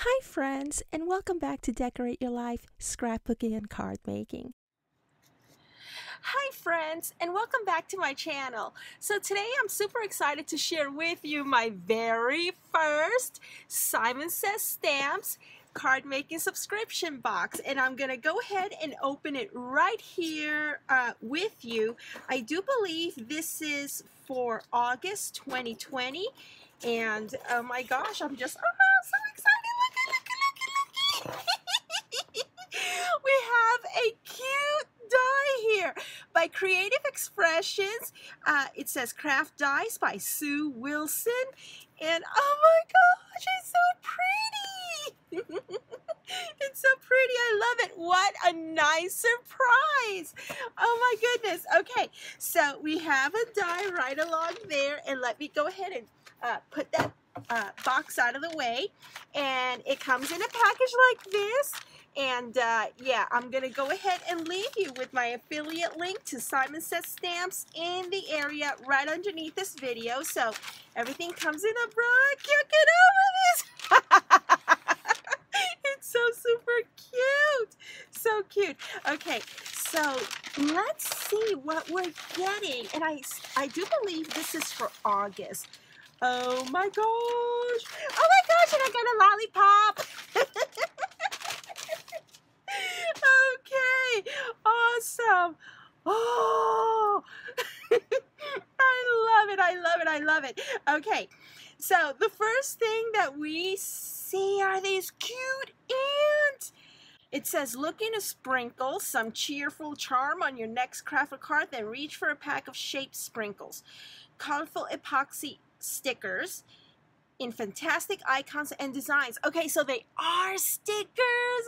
Hi friends, and welcome back to Decorate Your Life, Scrapbooking and Card Making. Hi friends, and welcome back to my channel. So today I'm super excited to share with you my very first Simon Says Stamps card making subscription box, and I'm gonna go ahead and open it right here with you. I do believe this is for August 2020, and oh my gosh, I'm just so excited. We have a cute die here by Creative Expressions. It says Craft Dies by Sue Wilson, and oh my gosh, it's so pretty. It's so pretty. I love it. What a nice surprise. Oh my goodness. Okay, so we have a die right along there, and let me go ahead and put that box out of the way. And it comes in a package like this. And yeah, I'm going to go ahead and leave you with my affiliate link to Simon Says Stamps in the area right underneath this video. So everything comes in a bright. Can't get over this. It's so super cute. So cute. Okay, so let's see what we're getting. And I do believe this is for August. Oh my gosh. Oh my gosh, and I got a lollipop. Okay, awesome. Oh, I love it, I love it, I love it. Okay, so the first thing that we see are these cute ants. It says, looking to sprinkle some cheerful charm on your next craft or card, then reach for a pack of shaped sprinkles. Colorful epoxy stickers in fantastic icons and designs. Okay, so they are stickers.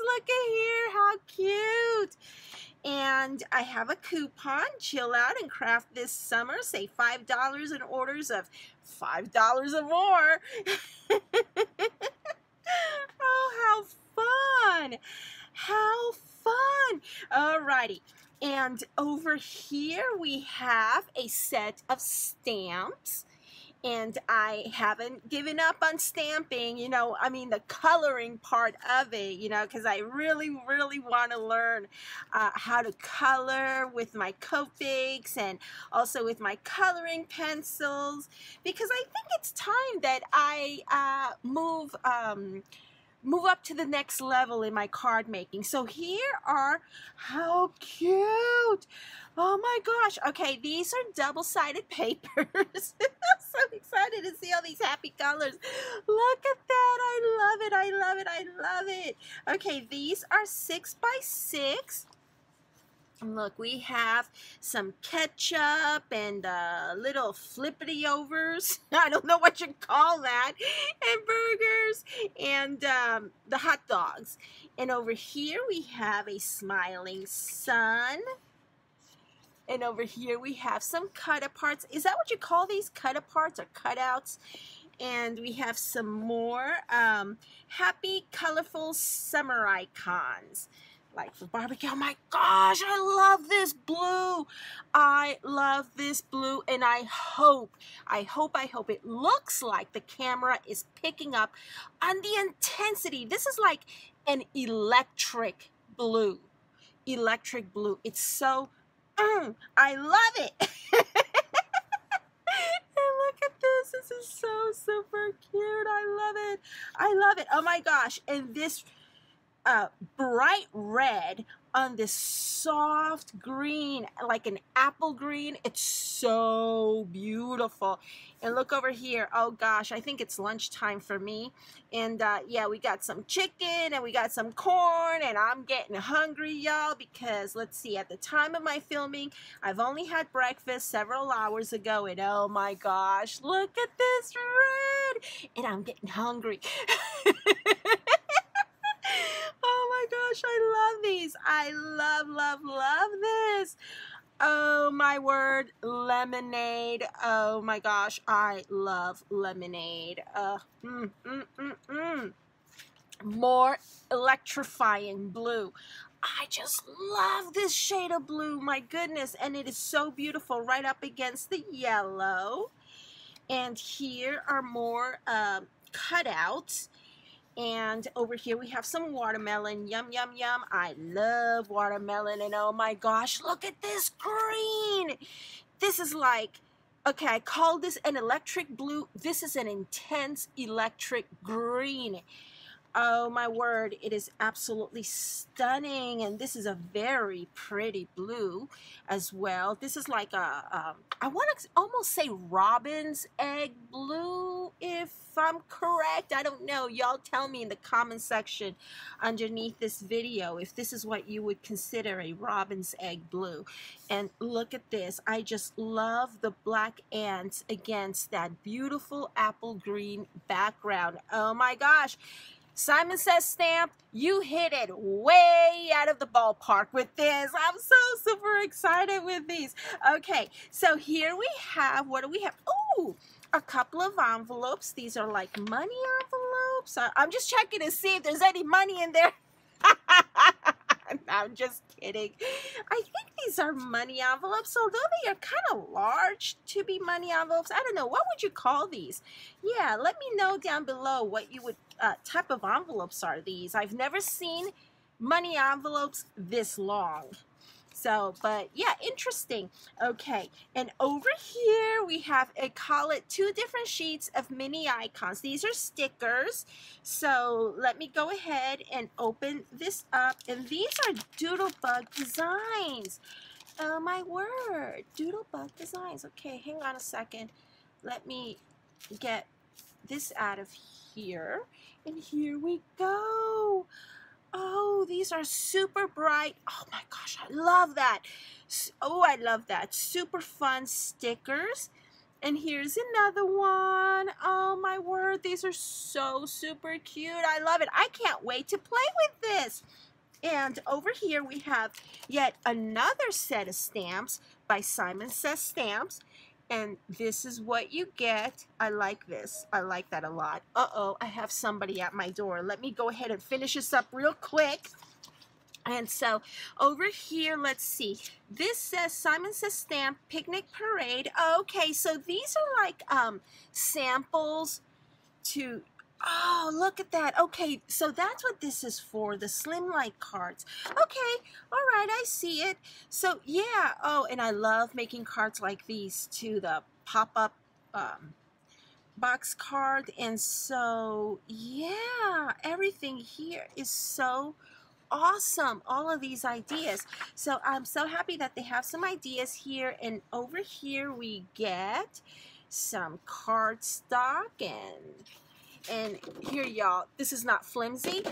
Look at here, how cute. And I have a coupon. Chill out and craft this summer. Save $5 in orders of $5 or more. Oh, how fun. How fun. Alrighty. And over here we have a set of stamps. And I haven't given up on stamping, you know, I mean the coloring part of it, you know, because I really want to learn how to color with my Copics and also with my coloring pencils, because I think it's time that I move up to the next level in my card making. So here are, how cute. Oh my gosh. Okay, these are double-sided papers. I'm so excited to see all these happy colors. Look at that. I love it. I love it. I love it. Okay, these are 6 by 6. Look, we have some ketchup and little flippity overs. I don't know what you call that. And burgers and the hot dogs. And over here we have a smiling sun. And over here we have some cut-aparts. Is that what you call these? Cut-aparts or cutouts? And we have some more happy, colorful summer icons. Like for barbecue. Oh my gosh, I love this blue. I love this blue, and I hope it looks like the camera is picking up on the intensity. This is like an electric blue. Electric blue. It's so, I love it. And look at this. This is so super cute. I love it. I love it. Oh my gosh. And this bright red on this soft green, like an apple green. It's so beautiful. And look over here. Oh gosh, I think it's lunchtime for me. And yeah, we got some chicken and we got some corn, and I'm getting hungry, y'all, because let's see, at the time of my filming, I've only had breakfast several hours ago, and oh my gosh, look at this red, and I'm getting hungry. Oh my gosh, I love these. I love this. Oh my word, lemonade. Oh my gosh, I love lemonade. More electrifying blue. I just love this shade of blue, my goodness. And it is so beautiful right up against the yellow. And here are more cutouts. And over here we have some watermelon. Yum, yum, yum. I love watermelon. And oh my gosh, look at this green. This is like, okay, I call this an electric blue. This is an intense electric green. Oh my word, it is absolutely stunning. And this is a very pretty blue as well. This is like a I want to almost say robin's egg blue, if I'm correct. I don't know. Y'all tell me in the comment section underneath this video if this is what you would consider a robin's egg blue. And look at this. I just love the black ants against that beautiful apple green background. Oh my gosh. Simon Says Stamp, you hit it way out of the ballpark with this. I'm so super excited with these. Okay, so here we have, what do we have? Oh, a couple of envelopes. These are like money envelopes. I'm just checking to see if there's any money in there. I'm just kidding. I think these are money envelopes, although they are kind of large to be money envelopes. I don't know. What would you call these? Yeah, let me know down below what you would type of envelopes are these. I've never seen money envelopes this long. So, but yeah, interesting. Okay, and over here we have, I call it 2 different sheets of mini icons. These are stickers. So let me go ahead and open this up. And these are Doodlebug designs. Oh my word, Doodlebug designs. Okay, hang on a second. Let me get this out of here. And here we go. Oh, these are super bright. Oh my gosh, I love that. Oh, I love that. Super fun stickers. And here's another one. Oh my word, these are so super cute. I love it. I can't wait to play with this. And over here we have yet another set of stamps by Simon Says Stamps. And this is what you get. I like this. I like that a lot. Uh-oh, I have somebody at my door. Let me go ahead and finish this up real quick. And so over here, let's see. This says Simon Says Stamp Picnic Parade. Okay, so these are like samples to... Oh, look at that. Okay, so that's what this is for, the Slimline cards. Okay, all right, I see it. So, yeah. Oh, and I love making cards like these, too, the pop-up box card. And so, yeah, everything here is so awesome. All of these ideas. So, I'm so happy that they have some ideas here. And over here, we get some cardstock and here, y'all, this is not flimsy,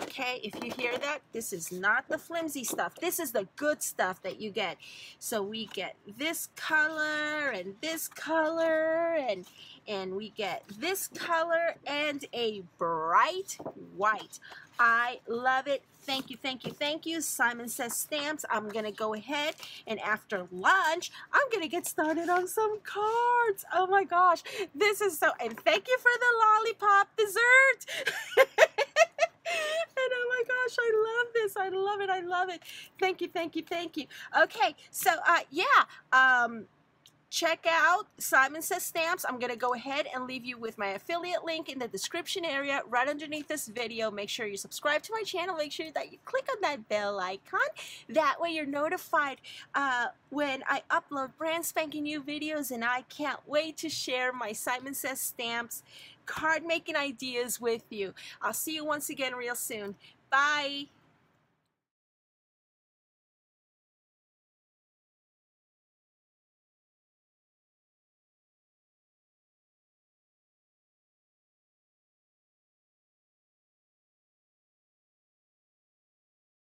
okay? If you hear that, this is not the flimsy stuff. This is the good stuff that you get. So we get this color and this color and we get this color and a bright white. I love it. Thank you, thank you, thank you. Simon Says Stamps. I'm going to go ahead and after lunch, I'm going to get started on some cards. Oh my gosh. This is so, and thank you for the lollipop dessert. And oh my gosh, I love this. I love it. I love it. Thank you, thank you, thank you. Okay, so yeah, check out Simon Says Stamps. I'm going to go ahead and leave you with my affiliate link in the description area right underneath this video. Make sure you subscribe to my channel. Make sure that you click on that bell icon. That way you're notified when I upload brand spanking new videos, and I can't wait to share my Simon Says Stamps card making ideas with you. I'll see you once again real soon. Bye.